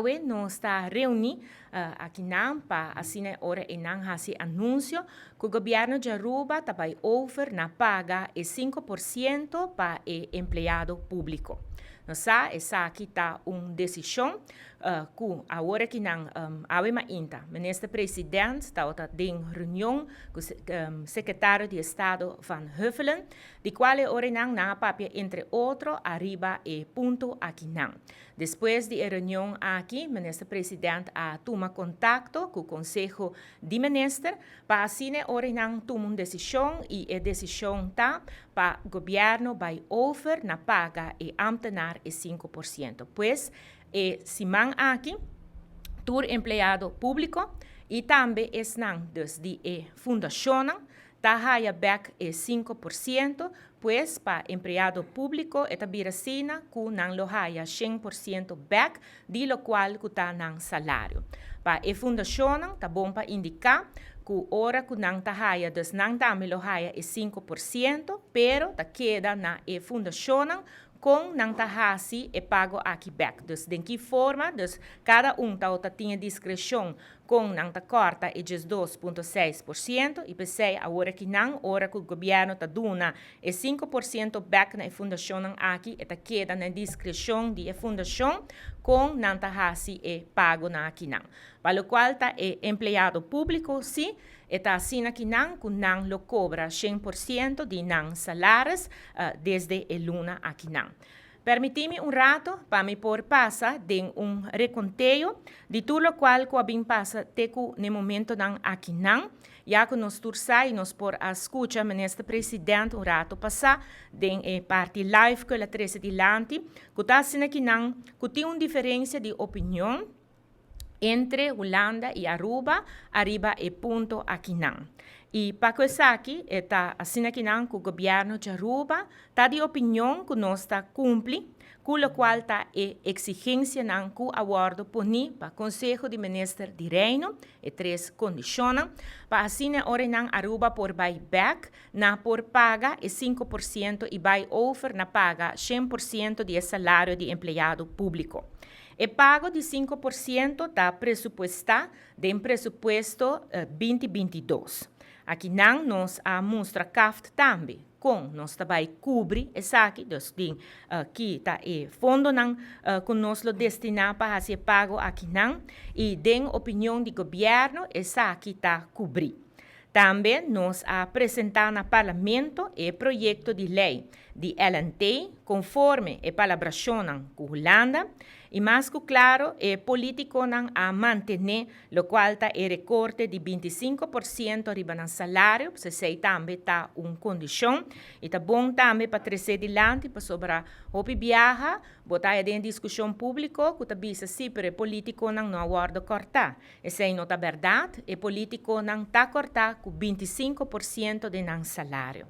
Nos está reunido aqui para assinar ora e não hasi anúncio que o governo de Aruba está vai over na paga e 5% para o empregado público. Essa aqui está uma decisão que agora que não ave ainda. O ministro-presidente está em reunião com o secretário de Estado Van Huffelen, de qual ora não na papel entre outros arriba e ponto aqui não. Depois da reunião aqui, o ministro-presidente tomado contato com o Conselho de Ministros para assim ora não tomar uma decisão e a decisão está para o governo vai over na paga e amtenar e 5%. Pois, Simão aqui, tur empregado público e também não desde a fundação, está back e 5%, pois para empregado público é também assim que não lo haya 100% back, de lo qual que está no salário. Para a fundação, está bom para indicar que ora que não está haya, dus não também lo haya e 5%, pero está queda na a fundação com não tá hasi e pago aqui back. Dus de que forma, dus cada tinha discrição com não tá corta e 2,6% e pensei agora que não, ora que o governo tá dando e 5% back na fundação aqui e tá queda na discrição de fundação com não tá hasi e pago na aqui não. Para o qual tá empregado público sim, está assim que não lo cobra 100% de não salários desde a luna aqui não. Permita-me rato para me por passar de reconteio de tudo o qual que abim passa teco no momento não aqui não, já que nós tursai nós por a escuta ministro presidente rato passar de parte live que ela trece dilante, que está assim que não, que tem uma diferença de opinião entre Holanda e Aruba, arriba e ponto aqui não. E para isso aqui, está assim aqui não, que o governo de Aruba está de opinião que nós está cumpre, com o qual está a exigência não que o acordo poni para o Conselho de Ministros de Reino e 3 condições, para assim ora não Aruba por buyback, na por paga e 5% e buy over na paga 100% de salário de empregado público. O pago de 5% está pressuposto em presupuesto 2022. Aqui não nos mostra CAFT também, com nós também cobre essa aqui, que está o fundo não que nós lo destinamos para ser pago aqui não, e de opinião do governo essa aqui está cobrir. Também nós apresentamos no Parlamento o projeto de lei de LNT, conforme a palabração com Holanda, e mais que claro, é político a manter, o qual está o recorte de 25% riba no salário, se sei também está uma condição, e está bom também para trazer adiante, para sobre o viaja, botar em discussão pública, que também se sempre político não aguarda cortar. E se não está verdade, é político não está cortar com 25% de não salário.